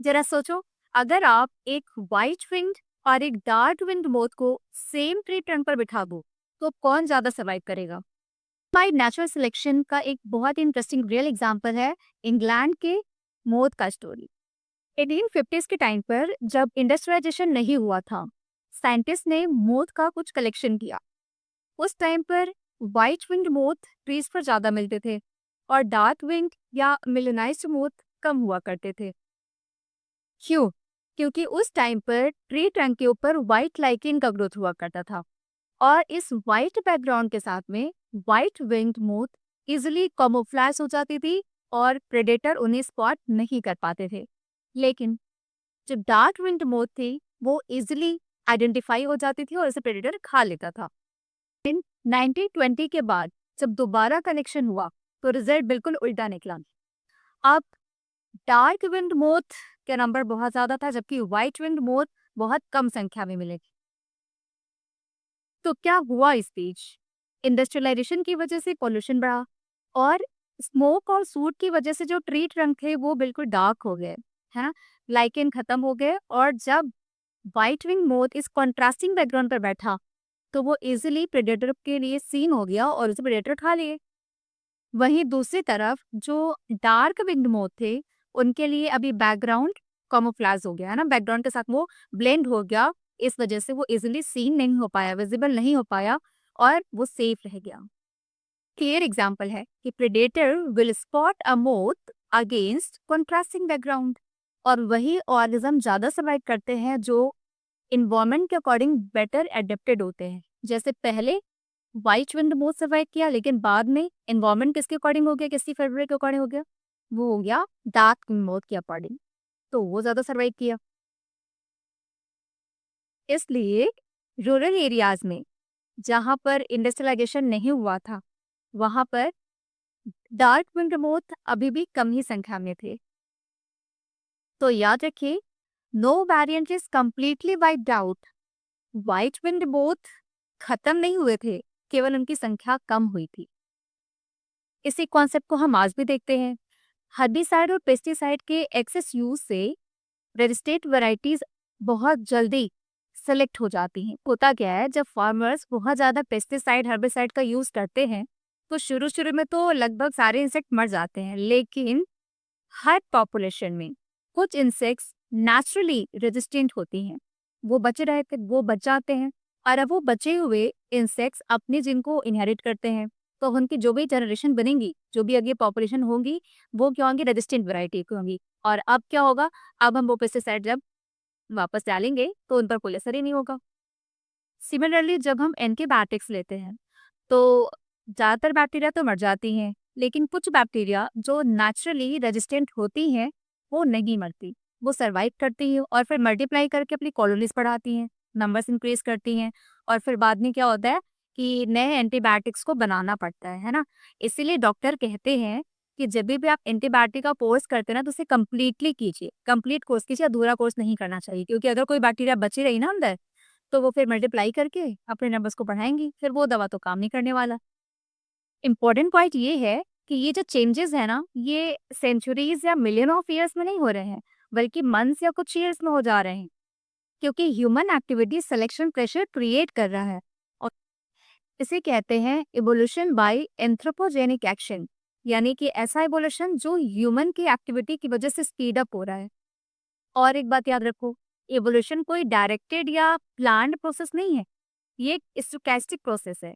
जरा सोचो, अगर आप एक व्हाइट विंग्ड और एक डार्क विंग्ड मोथ को सेम ट्री ट्रंक पर बिठा दो, तो कौन ज्यादा सर्वाइव करेगा? बाय नेचुरल सिलेक्शन का एक बहुत ही इंटरेस्टिंग रियल एग्जांपल है इंग्लैंड के मोथ का स्टोरी। 1850s के टाइम पर जब इंडस्ट्रियलाइजेशन नहीं हुआ था, साइंटिस्ट ने मोथ का कुछ कलेक्शन किया। उस टाइम पर व्हाइट विंग्ड मोथ ट्रीज पर ज्यादा मिलते थे और डार्क विंग्ड या मिलेनाइज्ड मोथ कम हुआ करते थे। क्यों? क्योंकि उस टाइम पर ट्री ट्रंक के ऊपर व्हाइट लाइकेन का ग्रोथ हुआ करता था और इस व्हाइट बैकग्राउंड के साथ में white winged moth easily camouflage हो जाती थी और प्रेडेटर उन्हें स्पॉट नहीं कर पाते थे। लेकिन जो डार्क विंग्ड मोथ थी वो इजिली आइडेंटिफाई हो जाती थी और इसे प्रेडेटर खा लेता था। इन 1920 के बाद जब दोबारा कनेक्शन हुआ तो रिजल्ट बिल्कुल उल्टा निकला। अब डार्क विंग्ड मोथ का नंबर बहुत ज्यादा था जबकि व्हाइट विंग्ड मोथ बहुत कम संख्या में मिले। तो क्या हुआ इस बीच? इंडस्ट्रियलाइजेशन की वजह से पोल्यूशन बढ़ा और स्मोक और सूट की वजह से जो ट्री ट्रंक थे वो बिल्कुल डार्क हो गए, है ना? लाइकेन खत्म हो गए और जब व्हाइट विंग मोथ इस कॉन्ट्रास्टिंग बैकग्राउंड पर बैठा तो वो इजीली प्रेडेटर के लिए सीन हो गया और उसे प्रेडेटर खा लिए। वहीं दूसरी तरफ जो डार्क विंग्ड मोथ थे उनके लिए अभी बैकग्राउंड कैमोफ्लेज हो गया, है ना? बैकग्राउंड के साथ वो ब्लेंड हो गया, इस वजह से वो इजीली सीन नहीं हो पाया, विजिबल नहीं हो पाया और वो सेफ रह गया। क्लियर एग्जाम्पल है कि predator will spot a moth against contrasting background और वही ऑर्गेनिज्म ज्यादा सर्वाइव करते हैं जो इन्वायरमेंट के अकॉर्डिंग बेटर एडेप्टेड होते हैं। जैसे पहले व्हाइट विंड मोथ सर्वाइव किया लेकिन बाद में एनवायरनमेंट किसके अकॉर्डिंग हो गया, किसकी फेवरेट के अकॉर्डिंग हो गया? वो हो गया डार्क मोथ के अकॉर्डिंग, तो वो ज्यादा सर्वाइव किया। इसलिए रूरल एरियाज में जहां पर इंडस्ट्रियलाइजेशन नहीं हुआ था वहां पर डार्क विंड मोथ अभी भी कम ही संख्या में थे। तो याद रखिए, no variant is completely wiped out. White wind moth खत्म नहीं हुए थे, केवल उनकी संख्या कम हुई थी। इसी कॉन्सेप्ट को हम आज भी देखते हैं। हर्बिसाइड और पेस्टिसाइड के एक्सेस यूज से रेजिस्टेंट वैरायटीज बहुत जल्दी सेलेक्ट हो जाती हैं। होता क्या है, जब फार्मर्स बहुत ज़्यादा पेस्टिसाइड हर्बिसाइड का यूज़ करते हैं तो शुरू शुरू में तो लगभग सारे इंसेक्ट मर जाते हैं, लेकिन हर पॉपुलेशन में कुछ इंसेक्ट्स नेचुरली रेजिस्टेंट होती हैं, वो बचे रहते, वो बच जाते हैं और अब वो बचे हुए इंसेक्ट्स अपने जिनको इनहेरिट करते हैं। तो उनकी जो भी जनरेशन बनेंगी, जो भी आगे पॉपुलेशन होंगी, वो क्या होंगी? रेजिस्टेंट वैरायटी की होंगी। और अब क्या होगा? अब हम वो पेस्टिसाइड जब वापस डालेंगे तो उन पर कोई असर ही नहीं होगा। सिमिलरली जब हम एंटीबायोटिक्स लेते हैं तो ज़्यादातर बैक्टीरिया तो मर जाती हैं, लेकिन कुछ बैक्टीरिया जो नेचुरली रेजिस्टेंट होती हैं वो नहीं मरती, वो सर्वाइव करती हैं और फिर मल्टीप्लाई करके अपनी कॉलोनीज बढ़ाती हैं, नंबर्स इंक्रीज करती हैं और फिर बाद में क्या होता है कि नए एंटीबायोटिक्स को बनाना पड़ता है ना? इसीलिए डॉक्टर कहते हैं कि जब भी आप एंटीबायोटिक का कोर्स करते हैं ना तो उसे कंप्लीटली कीजिए, कंप्लीट कोर्स कीजिए, अधूरा कोर्स नहीं करना चाहिए, क्योंकि अगर कोई बैक्टीरिया बची रही ना अंदर तो वो फिर मल्टीप्लाई करके अपने नंबर्स को बढ़ाएंगी, फिर वो दवा तो काम नहीं करने वाला। इम्पोर्टेंट पॉइंट ये है कि ये जो चेंजेस है ना, ये सेंचुरीज या मिलियन ऑफ ईयर्स में नहीं हो रहे हैं, बल्कि मंथ्स या कुछ ईयर्स में हो जा रहे हैं, क्योंकि human activity selection pressure create कर रहा है और इसे कहते हैं इवोल्यूशन बाय एंथ्रोपोजेनिक एक्शन, यानी कि ऐसा इवोल्यूशन जो ह्यूमन की एक्टिविटी की वजह से स्पीड अप हो रहा है। और एक बात याद रखो, इवोल्यूशन कोई डायरेक्टेड या प्लान्ड प्रोसेस नहीं है, ये एक स्टोचैस्टिक प्रोसेस है।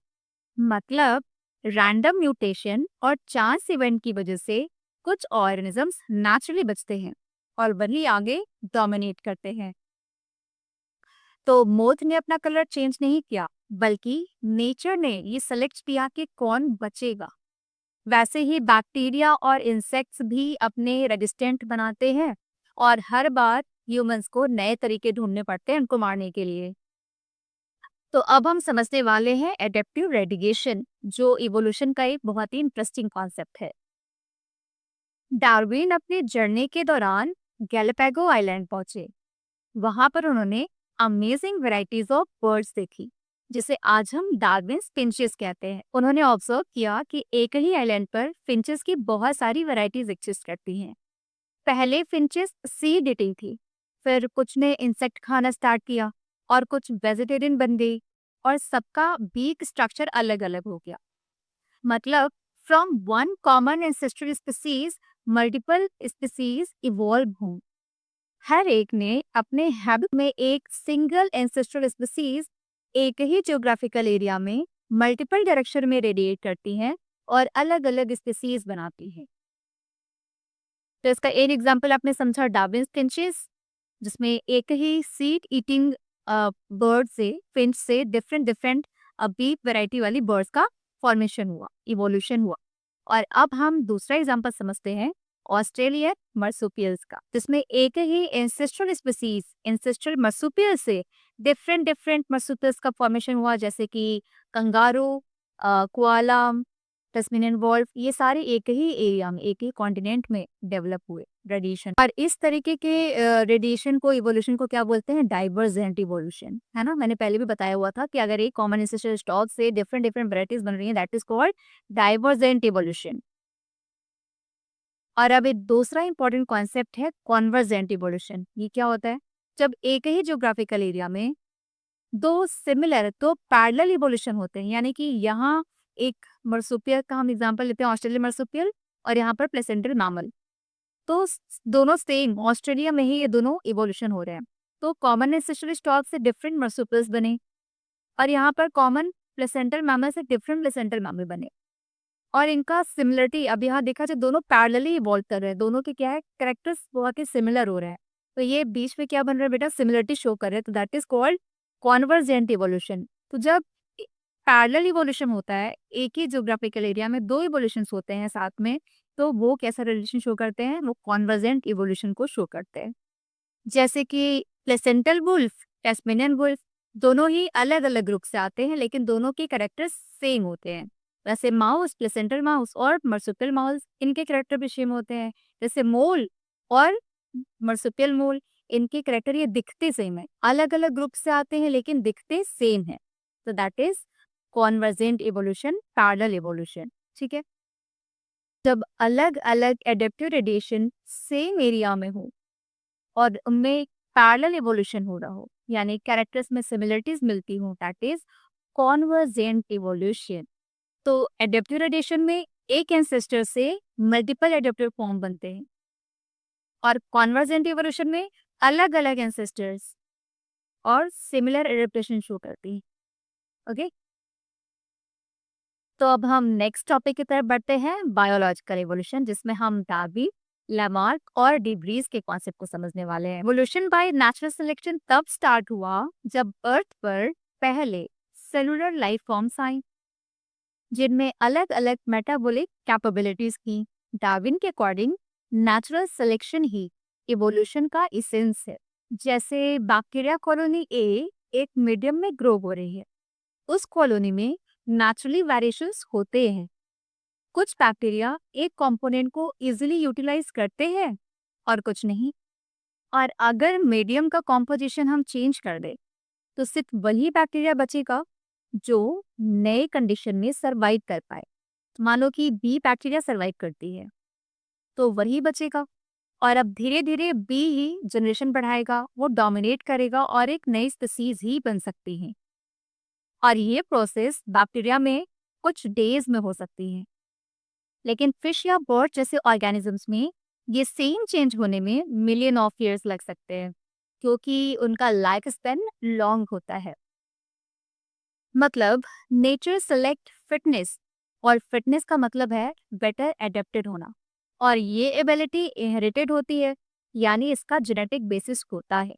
मतलब रैंडम म्यूटेशन और चांस इवेंट की वजह से कुछ ऑर्गेनिजम्स नेचुरली बचते हैं और वही आगे डोमिनेट करते हैं। तो मोथ ने अपना कलर चेंज नहीं किया, बल्कि नेचर ने ये सेलेक्ट किया कि कौन बचेगा। वैसे ही बैक्टीरिया और इंसेक्ट्स भी अपने रेजिस्टेंट बनाते हैं और हर बार ह्यूमंस को नए तरीके ढूंढने पड़ते हैं उनको मारने के लिए। तो अब हम समझने वाले हैं एडेप्टिव रेडिएशन, जो इवोल्यूशन का एक बहुत ही इंटरेस्टिंग कॉन्सेप्ट है। डार्विन अपनी जर्नी के दौरान गैलापागो आइलैंड पहुंचे। वहां पर उन्होंने अमेजिंग वैरायटीज ऑफ बर्ड्स देखी, जिसे आज हम डार्विन फिंचेस कहते हैं। उन्होंने ऑब्जर्व किया कि एक ही आइलैंड पर फिंचेस की बहुत सारी वैरायटीज एग्जिस्ट करती हैं। पहले फिंचेस सीड ईटिंग थी, फिर कुछ ने इंसेक्ट खाना स्टार्ट किया और कुछ वेजिटेरियन बन गई और सबका बीक स्ट्रक्चर अलग अलग हो गया। मतलब from one common ancestral species multiple species evolve हुई। हर एक ने अपने हैबिट में एक सिंगल एंसेस्ट्रल स्पीसीज एक ही ज्योग्राफिकल एरिया में मल्टीपल डायरेक्शन में रेडिएट करती हैं और अलग अलग स्पीसीज बनाती है। तो इसका एक एग्जांपल आपने समझा डार्विन्स फिंचेस, जिसमें एक ही सीड ईटिंग बर्ड से फिंच से डिफरेंट डिफरेंट बीफ वैरायटी वाली बर्ड्स का फॉर्मेशन हुआ, इवोल्यूशन हुआ। और अब हम दूसरा एग्जांपल समझते हैं ऑस्ट्रेलियन मर्सुपियल्स का, जिसमें एक ही एंसेस्ट्रल स्पीसीज एंसेस्ट्रल मर्सुपियल से डिफरेंट डिफरेंट मर्सुपियल्स का फॉर्मेशन हुआ, जैसे कि कंगारू, कोआला, तस्मेनियन वॉल्फ, ये सारे एक ही एरिया में एक ही कॉन्टिनेंट में डेवलप हुए रेडिएशन। और इस तरीके के रेडिएशन को इवोल्यूशन को क्या बोलते हैं? डाइवर्जेंट इवोल्यूशन, है ना। मैंने पहले भी बताया हुआ था कि अगर एक कॉमन एंसेस्टर स्टॉक से डिफरेंट डिफरेंट वैरायटीज बन रही हैं, that is called divergent evolution. और अब एक दूसरा इंपॉर्टेंट कॉन्सेप्ट है कॉन्वर्जेंट इवोल्यूशन। ये क्या होता है? जब एक ही ज्योग्राफिकल एरिया में दो सिमिलर तो पैरेलल इवोल्यूशन होते हैं, यानी कि यहाँ एक मर्सुपियल का हम एग्जांपल लेते हैं, ऑस्ट्रेलियन मर्सुपियल, और यहाँ पर प्लेसेंटल मैमल। तो दोनों सेम ऑस्ट्रेलिया में ही ये दोनों इवोल्यूशन हो रहे हैं। तो कॉमन एंसेस्ट्रल स्टॉक से डिफरेंट मर्सुपियल्स बने और यहाँ पर कॉमन प्लेसेंटल मैमल से डिफरेंट प्लेसेंटल मैमल बने। और इनका सिमिलरिटी अब यहाँ देखा जाए दोनों पैरेलली इवॉल्व कर रहे हैं, दोनों के क्या है कैरेक्टर्स बहुत ही सिमिलर हो रहे हैं। तो ये बीच में क्या बन रहा है बेटा? सिमिलरिटी शो कर रहे हैं, तो that is called convergent evolution. तो जब पैरेलल इवोल्यूशन होता है, एक ही ज्योग्राफिकल एरिया में दो इवोल्यूशंस होते हैं साथ में, तो वो कैसा रिलेशन शो करते हैं? वो कॉन्वर्जेंट इवोल्यूशन को शो करते हैं। जैसे कि प्लेसेंटल वुल्फ, टैस्मेनियन वुल्फ, दोनों ही अलग अलग ग्रुप से आते हैं लेकिन दोनों के कैरेक्टर्स सेम होते हैं। वैसे माउस, प्लेसेंटल माउस और मर्सुपियल माउस, इनके कैरेक्टर भी सेम होते हैं। जैसे मोल और मर्सुपियल मोल, इनके कैरेक्टर ये दिखते सेम है, अलग अलग ग्रुप से आते हैं लेकिन दिखते सेम है। तो that is convergent evolution, parallel evolution. ठीक है। जब अलग अलग एडेप्टिव रेडिएशन सेम एरिया में हो और उनमें पैरेलल इवोल्यूशन हो रहा हो, यानी कैरेक्टर्स में सिमिलरिटीज मिलती हो, दैट इज कॉन्वर्जेंट इवोल्यूशन। तो एडेप्टिव रेडिएशन में एक एंसेस्टर से मल्टीपल एडेप्टिव फॉर्म बनते हैं और कॉन्वर्जेंट इवोल्यूशन में अलग अलग एंसेस्टर्स और सिमिलर एडेप्टेशन शो करती हैं। ओके, तो अब हम नेक्स्ट टॉपिक की तरफ बढ़ते हैं, बायोलॉजिकल इवोल्यूशन, जिसमें हम डार्विन, लैमार्क और डिब्रीज के कॉन्सेप्ट को समझने वाले हैं। इवोल्यूशन बाय नेचुरल सिलेक्शन तब स्टार्ट हुआ जब अर्थ पर पहले सेलुलर लाइफ फॉर्म्स आई जिनमें अलग अलग मेटाबॉलिक कैपेबिलिटीज की। डार्विन के अकॉर्डिंग नेचुरल सिलेक्शन ही इवोल्यूशन का इसेंस है। जैसे बैक्टीरिया कॉलोनी ए एक मीडियम में ग्रो हो रही है, उस कॉलोनी में नेचुरली वेरिएशंस होते हैं। कुछ बैक्टीरिया एक कंपोनेंट को इजीली यूटिलाइज करते हैं और कुछ नहीं। और अगर मीडियम का कॉम्पोजिशन हम चेंज कर दें तो सिर्फ वही बैक्टीरिया बचेगा जो नए कंडीशन में सरवाइव कर पाए। मान लो कि बी बैक्टीरिया सरवाइव करती है तो वही बचेगा, और अब धीरे धीरे बी ही जनरेशन बढ़ाएगा, वो डोमिनेट करेगा और एक नई स्पीसीज ही बन सकती है। और ये प्रोसेस बैक्टीरिया में कुछ डेज में हो सकती है, लेकिन फिश या बर्ड जैसे ऑर्गेनिजम्स में ये सेम चेंज होने में मिलियन ऑफ ईयर्स लग सकते हैं, क्योंकि उनका लाइफ स्पेन लॉन्ग होता है। मतलब नेचर सेलेक्ट फिटनेस, और फिटनेस का मतलब है बेटर एडेप्टेड होना, और ये एबिलिटी इनहेरिटेड होती है, यानी इसका जेनेटिक बेसिस होता है।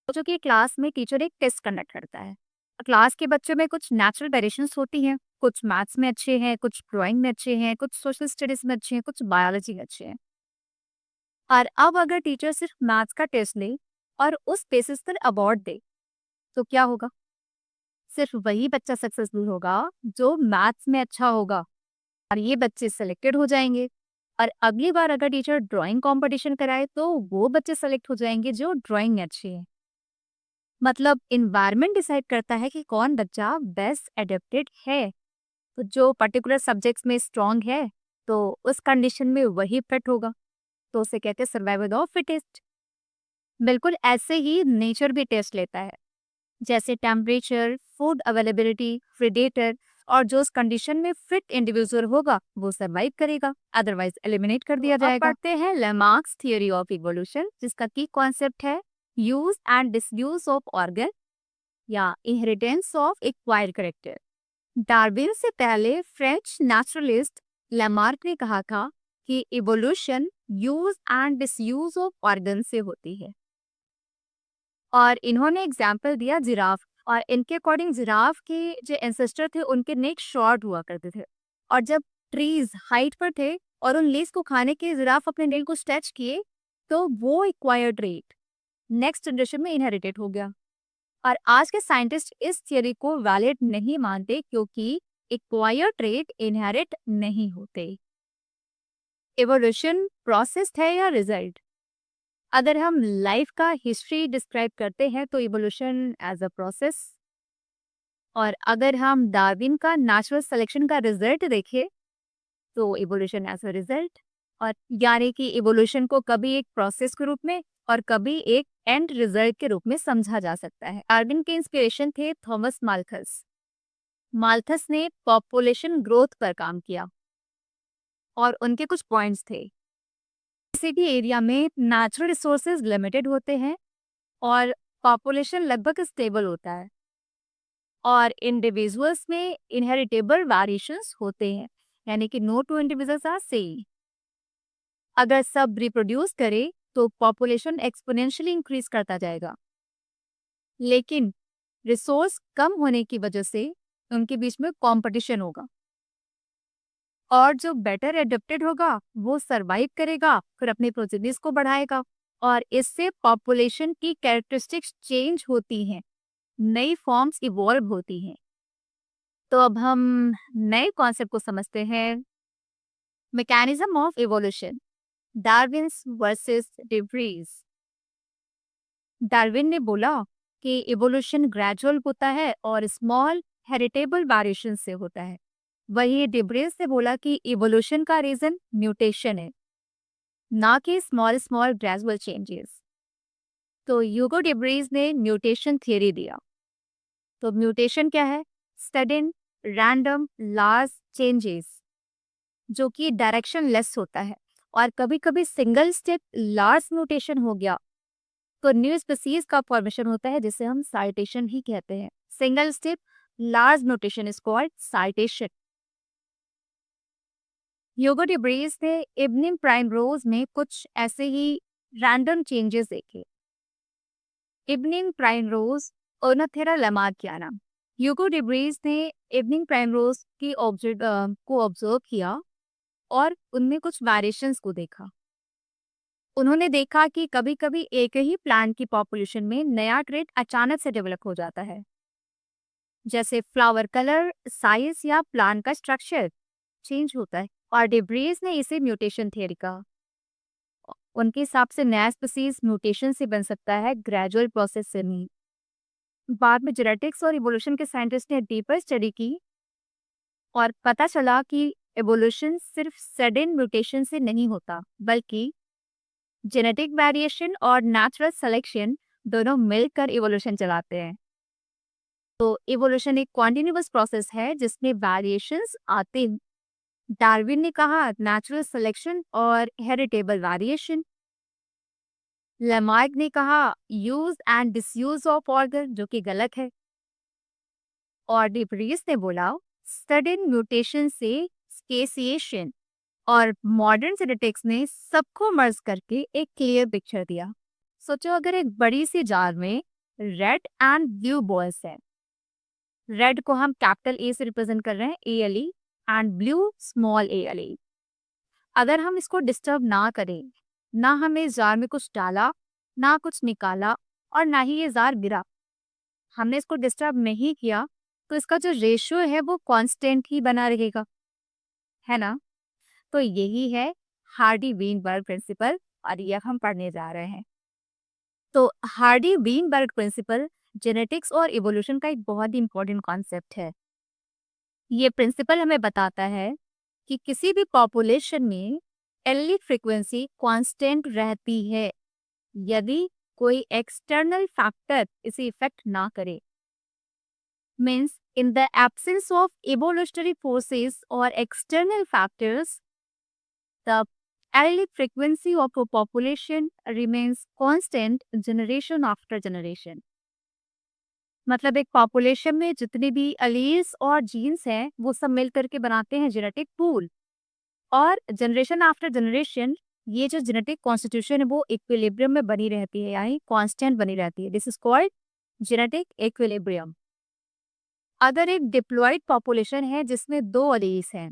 जो कि क्लास में टीचर एक टेस्ट कंडक्ट करता है। क्लास के बच्चों में कुछ नेचुरल वेरिएशंस होती हैं, कुछ मैथ्स में अच्छे हैं, कुछ ड्राइंग में अच्छे हैं, कुछ सोशल स्टडीज में अच्छे हैं, कुछ बायोलॉजी में अच्छे हैं। और अब अगर टीचर सिर्फ मैथ्स का टेस्ट ले और उस बेसिस पर अवार्ड दे तो क्या होगा? सिर्फ वही बच्चा सक्सेसफुल होगा जो मैथ्स में अच्छा होगा, और ये बच्चे सेलेक्टेड हो जाएंगे। और अगली बार अगर टीचर ड्राइंग कंपटीशन कराए तो वो बच्चे सेलेक्ट हो जाएंगे जो ड्राइंग में अच्छे हैं। मतलब इन्वायरमेंट डिसाइड करता है कि कौन बच्चा बेस्ट एडेप्टेड है। तो जो पर्टिकुलर सब्जेक्ट्स में स्ट्रांग है तो उस कंडीशन में वही फिट होगा, तो उसे कहते हैं सर्वाइवल ऑफ फिटेस्ट। बिल्कुल ऐसे ही नेचर भी टेस्ट लेता है, जैसे टेम्परेचर, फूड अवेलेबिलिटी, प्रेडेटर, और जो उस कंडीशन में फिट इंडिविजुअल होगा वो सरवाइव करेगा, अदरवाइज एलिमिनेट कर दिया जाएगा। अब पढ़ते हैं लेमार्क्स थियोरी ऑफ इवोल्यूशन, जिसका की कॉन्सेप्ट है use and disuse of organ या inheritance of acquired character. Darwin से पहले फ्रेंच नेचुरलिस्ट लेमार्क ने कहा था कि evolution use and disuse of organ से होती है, और इन्होंने एग्जाम्पल दिया जिराफ, और इनके अकॉर्डिंग जिराफ के जो एंसेस्टर थे उनके नेक शॉर्ट हुआ करते थे, और जब ट्रीज हाइट पर थे और उन लीव्स को खाने के जिराफ अपने नेल को स्ट्रेच किए तो वो एक्वायर्ड ट्रेट नेक्स्ट जनरेशन में इनहेरिटेड हो गया। और आज के साइंटिस्ट इस थियरी को वैलिड नहीं मानते क्योंकि एक्वायर्ड ट्रेट इनहेरिट नहीं होते। इवोल्यूशन प्रोसेस है या रिजल्ट? अगर हम लाइफ का हिस्ट्री डिस्क्राइब करते हैं तो इवोल्यूशन एज अ प्रोसेस, और अगर हम डार्विन का नेचुरल सिलेक्शन का रिजल्ट देखें तो इवोल्यूशन एज अ रिजल्ट, और यानी कि इवोल्यूशन को कभी एक प्रोसेस के रूप में और कभी एक एंड रिजल्ट के रूप में समझा जा सकता है। डार्विन के इंस्पिरेशन थे थॉमस माल्थस। माल्थस ने पॉपुलेशन ग्रोथ पर काम किया और उनके कुछ पॉइंट्स थे। किसी भी एरिया में नेचुरल रिसोर्सेज लिमिटेड होते हैं और पॉपुलेशन लगभग स्टेबल होता है, और इंडिविजुअल्स में इनहेरिटेबल वेरिएशंस होते हैं, यानी कि no two individuals are same. अगर सब रिप्रोड्यूस करे तो पॉपुलेशन एक्सपोनेंशियली इंक्रीज करता जाएगा, लेकिन रिसोर्स कम होने की वजह से उनके बीच में कंपटीशन होगा, और जो बेटर एडेप्टेड होगा वो सरवाइव करेगा, फिर अपनी प्रोजेनिस को बढ़ाएगा, और इससे पॉपुलेशन की कैरेक्टरिस्टिक्स चेंज होती हैं, नई फॉर्म्स इवॉल्व होती हैं। तो अब हम नए कॉन्सेप्ट को समझते हैं, mechanism of evolution, Darwin's versus debris. Darwin ने बोला कि इवोल्यूशन ग्रेजुअल होता है और स्मॉल हेरिटेबल वेरिएशन से होता है। वही डिब्रीज ने बोला कि इवोल्यूशन का रीजन म्यूटेशन है, ना कि स्मॉल स्मॉल ग्रेजुअल चेंजेस। तो ह्यूगो डिब्रीज ने म्यूटेशन थियरी दिया। तो म्यूटेशन क्या है? सडन रैंडम लार्ज चेंजेस जो कि डायरेक्शन लेस होता है, और कभी कभी सिंगल स्टेप लार्ज म्यूटेशन हो गया तो न्यू स्पीसीज का फॉर्मेशन होता है, जिसे हम साइटेशन ही कहते हैं। Single step large mutation is called saltation. Hugo de Vries ने इवनिंग प्राइमरोज में कुछ ऐसे ही रैंडम चेंजेस देखे। Evening primrose Oenothera lamarckiana. Hugo de Vries ने इवनिंग प्राइमरोज की को ऑब्जर्व किया और उनमें कुछ वेरिएशंस को देखा। उन्होंने देखा कि कभी कभी एक ही प्लांट की पॉपुलेशन में नया ट्रेट अचानक से डेवलप हो जाता है, जैसे फ्लावर कलर, साइज या प्लांट का स्ट्रक्चर चेंज होता है, और डिब्रीज ने इसे म्यूटेशन थियरी कहा। उनके हिसाब से नया स्पीसीज म्यूटेशन से बन सकता है, ग्रेजुअल प्रोसेस से नहीं। बाद में जेनेटिक्स और इवोल्यूशन के साइंटिस्ट ने डीपर स्टडी की और पता चला कि इवोल्यूशन सिर्फ सडन म्यूटेशन से नहीं होता, बल्कि जेनेटिक वेरिएशन और नेचुरल सिलेक्शन दोनों मिलकर इवोल्यूशन चलाते हैं। तो इवोल्यूशन एक कॉन्टिन्यूअस प्रोसेस है जिसमें वेरिएशंस आते हैं। डार्विन ने कहा नेचुरल सिलेक्शन और हेरिटेबल वेरिएशन। लेमार्क ने कहा use and disuse of organ, जो कि गलत है। और डिब्रीज ने बोला सडन म्यूटेशन से स्पेसिएशन। और मॉडर्न जेनेटिक्स ने सबको मर्ज करके एक क्लियर पिक्चर दिया। सोचो अगर एक बड़ी सी जार में रेड एंड ब्लू बॉल्स है, रेड को हम कैपिटल ए से रिप्रेजेंट कर रहे हैं, ALE, and blue small ALE। अगर हम इसको डिस्टर्ब ना करें, ना हमें इस जार में कुछ डाला, ना कुछ निकाला, और ना ही ये जार गिरा, हमने इसको डिस्टर्ब नहीं किया, तो इसका जो रेशियो है वो कांस्टेंट ही बना रहेगा, है ना? तो यही है हार्डी वीनबर्ग प्रिंसिपल, और यह हम पढ़ने जा रहे हैं। तो हार्डी वीनबर्ग प्रिंसिपल जेनेटिक्स और इवोल्यूशन का एक बहुत ही इंपॉर्टेंट कॉन्सेप्ट है। ये प्रिंसिपल हमें बताता है कि किसी भी पॉपुलेशन में एलील फ्रीक्वेंसी कांस्टेंट रहती है यदि कोई एक्सटर्नल फैक्टर इसे इफेक्ट ना करे। Means in the absence of evolutionary forces or external factors, the allelic frequency of a population remains constant generation after generation. मतलब एक पॉपुलेशन में जितने भी अलील्स और जीन्स हैं वो सब मिल करके बनाते हैं जेनेटिक पूल, और जनरेशन आफ्टर जनरेशन ये जो जेनेटिक कॉन्स्टिट्यूशन है वो इक्विलिब्रियम में बनी रहती है, यानी कांस्टेंट बनी रहती है। This is called genetic equilibrium. अगर एक डिप्लॉयड पॉपुलेशन है जिसमें दो अलील्स हैं,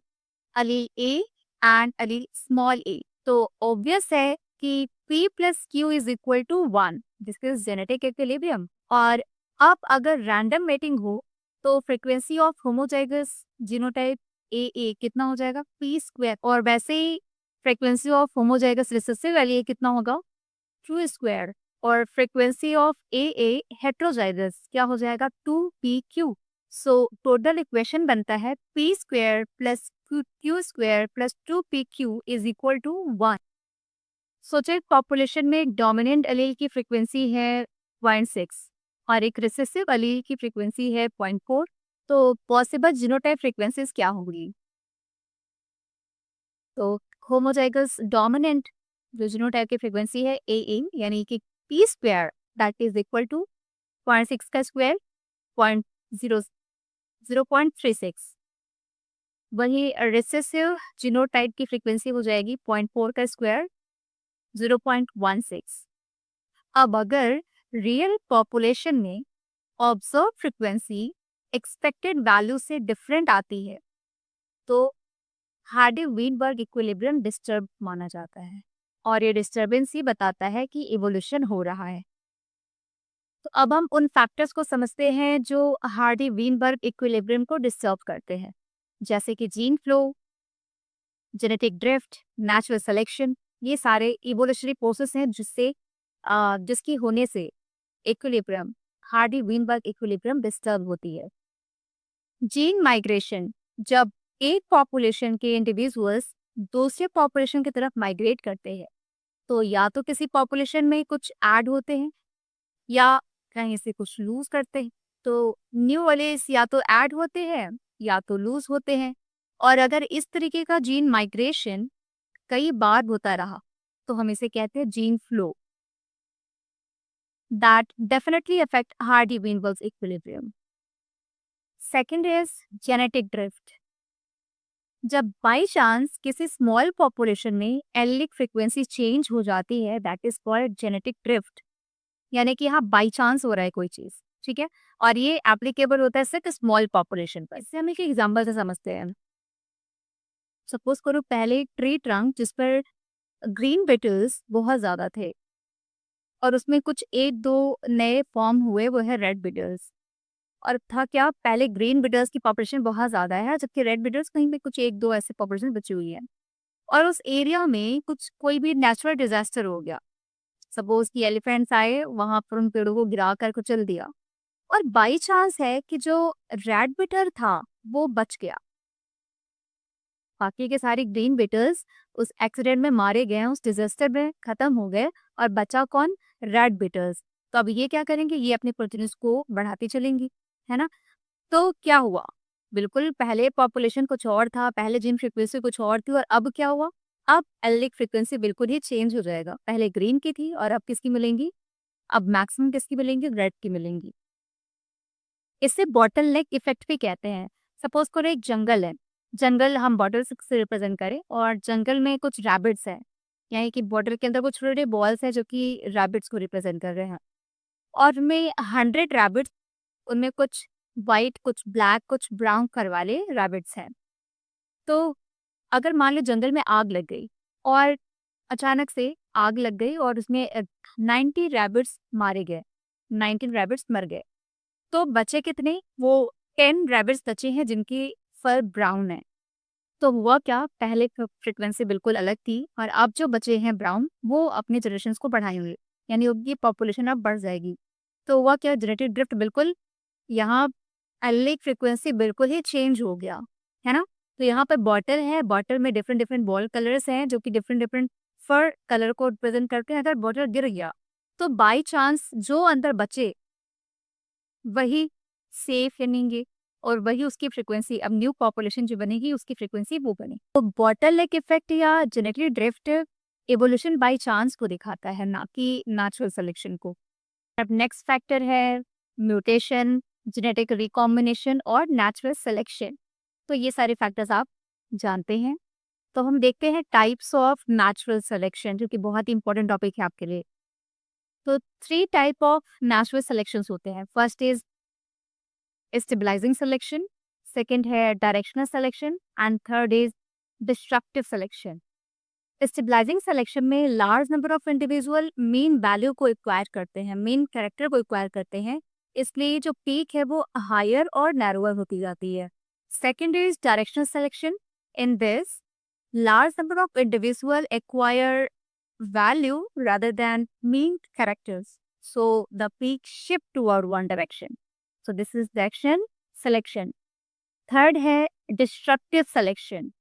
अलील ए एंड अलील स्मॉल ए, तो ऑब्वियस है कि P plus q is equal to 1, this is genetic equilibrium. और अब अगर रैंडम मेटिंग हो तो frequency of homozygous genotype A कितना हो जाएगा, पी स्क्वायर, और वैसे ही frequency of homozygous recessive allele कितना होगा, क्यू स्क्वायर, और फ्रीक्वेंसी ऑफ ए हेट्रोजाइगस क्या हो जाएगा, 2pq। सो टोटल इक्वेशन बनता है p square plus q square plus 2pq is equal to 1। सोचे पॉपुलेशन में एक डोमिनेंट अलील की फ्रीक्वेंसी है 0.6 और एक रिसेसिव अलील की फ्रीक्वेंसी है 0.4, तो पॉसिबल जीनोटाइप फ्रीक्वेंसीज क्या होंगी। तो होमोजाइगस डोमिनेंट जो जीनोटाइप की फ्रीक्वेंसी है ए यानी कि p square that is equal to 0.6 का स्क्वायर 0.36। वही रिसेसिव जीनोटाइप की फ्रीक्वेंसी हो जाएगी 0.4 का स्क्वायर 0.16। अब अगर रियल पॉपुलेशन में ऑब्जर्व फ्रीक्वेंसी एक्सपेक्टेड वैल्यू से डिफरेंट आती है तो हार्डी-वीनबर्ग इक्विलिब्रियम डिस्टर्ब माना जाता है, और ये डिस्टर्बेंस ही बताता है कि इवोल्यूशन हो रहा है। तो अब हम उन फैक्टर्स को समझते हैं जो हार्डी-वीनबर्ग इक्विलिब्रियम को डिस्टर्ब करते हैं, जैसे कि gene flow, genetic drift, natural selection. ये सारे इवोल्यूशनरी प्रोसेस हैं जिसकी होने से इक्विलिब्रियम, हार्डी-वीनबर्ग इक्विलिब्रियम डिस्टर्ब होती है। जीन माइग्रेशन, जब एक पॉपुलेशन के इंडिविजुअल्स दूसरे पॉपुलेशन की तरफ माइग्रेट करते हैं तो या तो किसी पॉपुलेशन में कुछ ऐड होते हैं या कहीं से कुछ लूज करते हैं। तो न्यू अलील्स या तो ऐड होते हैं या तो लूज होते हैं, और अगर इस तरीके का जीन माइग्रेशन कई बार होता रहा तो हम इसे कहते हैं gene flow that definitely affect Hardy-Weinberg equilibrium. Second is genetic drift. जब बाई चांस किसी स्मॉल पॉपुलेशन में एलिक फ्रीक्वेंसी चेंज हो जाती है that is called genetic drift, यानी कि यहाँ बाई चांस हो रहा है कोई चीज, ठीक है, और ये एप्लीकेबल होता है सिर्फ स्मॉल पॉपुलेशन पर। इससे हम एक एग्जांपल से समझते हैं। सपोज करो पहले एक ट्री ट्रंक जिस पर ग्रीन बेटल्स बहुत ज्यादा थे और उसमें कुछ एक दो नए फॉर्म हुए, वो है रेड बेटल्स। और था क्या, पहले ग्रीन बिडर्स की पॉपुलेशन बहुत ज़्यादा है जबकि रेड बिडर्स कहीं पे कुछ एक दो ऐसे पॉपुलेशन बची हुई है, और उस एरिया में कुछ कोई भी नेचुरल डिजास्टर हो गया। सपोज कि एलिफेंट्स आए वहां पर उन पेड़ों को गिरा कर कुचल दिया, और बाई चांस है कि जो रेड बिटर था वो बच गया, बाकी के सारे ग्रीन बिटर्स उस एक्सीडेंट में मारे गए, उस डिजास्टर में खत्म हो गए, और बचा कौन, रेड बिटर्स। तो अब ये क्या करेंगे, ये अपने प्रोटीन्स को बढ़ाती चलेंगी, है ना। तो क्या हुआ, बिल्कुल पहले पॉपुलेशन कुछ और था, पहले जीन फ्रीक्वेंसी कुछ और थी, और अब क्या हुआ, अब एलिक फ्रीक्वेंसी बिल्कुल ही चेंज हो जाएगा। पहले ग्रीन की थी और अब किसकी मिलेंगी, अब मैक्सिमम किसकी मिलेंगी, रेड की मिलेंगी। इसे बॉटल नेक इफेक्ट भी कहते हैं। सपोज करो एक जंगल है, जंगल हम बॉटल से रिप्रेजेंट करें, और जंगल में कुछ रैबिट्स हैं, यानी कि बॉटल के अंदर कुछ छोटे छोटे बॉल्स हैं जो कि रैबिट्स को रिप्रेजेंट कर रहे हैं, और में 100 रैबिट्स, उनमें कुछ वाइट, कुछ ब्लैक, कुछ ब्राउन कलर वाले रैबिट्स हैं। तो अगर मान लो जंगल में आग लग गई और अचानक से आग लग गई और उसमें 90 रैबिट्स मारे गए, 19 रैबिट्स मर गए, तो बचे कितने, वो 10 रैबिट्स बचे हैं जिनकी फर ब्राउन है। तो हुआ क्या, पहले फ्रिक्वेंसी बिल्कुल अलग थी और अब जो बचे हैं ब्राउन वो अपने जनरेशन को बढ़ाएंगे, यानी उनकी पॉपुलेशन अब बढ़ जाएगी। तो हुआ क्या, जेनेटिक ड्रिफ्ट बिल्कुल, यहाँ एलिक फ्रीक्वेंसी बिल्कुल ही चेंज हो गया, है ना। तो यहाँ पर बॉटल है, बॉटल में डिफरेंट डिफरेंट बॉल कलर्स हैं जो कि डिफरेंट डिफरेंट फर कलर को रिप्रेजेंट करते हैं। अगर बॉटल गिर गया तो बाई चांस जो अंदर बचे वही सेफ बनेंगे और वही उसकी फ्रीक्वेंसी, अब न्यू पॉपुलेशन जो बनेगी उसकी फ्रीक्वेंसी वो बने। तो बॉटल नेक इफेक्ट या genetically drift evolution by chance को दिखाता है, ना कि नेचुरल सिलेक्शन को। अब नेक्स्ट फैक्टर है म्यूटेशन, जेनेटिक रिकॉम्बिनेशन और नेचुरल सिलेक्शन। तो ये सारे फैक्टर्स आप जानते हैं। तो हम देखते हैं टाइप्स ऑफ नेचुरल सिलेक्शन, जो कि बहुत ही इंपॉर्टेंट टॉपिक है आपके लिए। तो 3 टाइप ऑफ नेचुरल सिलेक्शंस होते हैं। First is stabilising selection, second है directional selection and third is destructive selection. Stabilising selection में large number of individual mean value को एक्वायर करते हैं, मेन कैरेक्टर को एक्वायर करते हैं, इसलिए जो पीक है वो हायर और नैरोअर होती जाती है। Second is directional selection. In this large number of individual acquire value rather than mean characters. So the peak shift toward one direction. So this is direction selection. Third है destructive selection.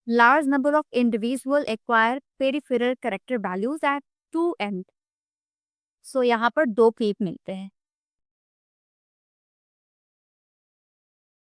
Large number of individual acquire peripheral character values at two end. So यहाँ पर 2 peak मिलते हैं।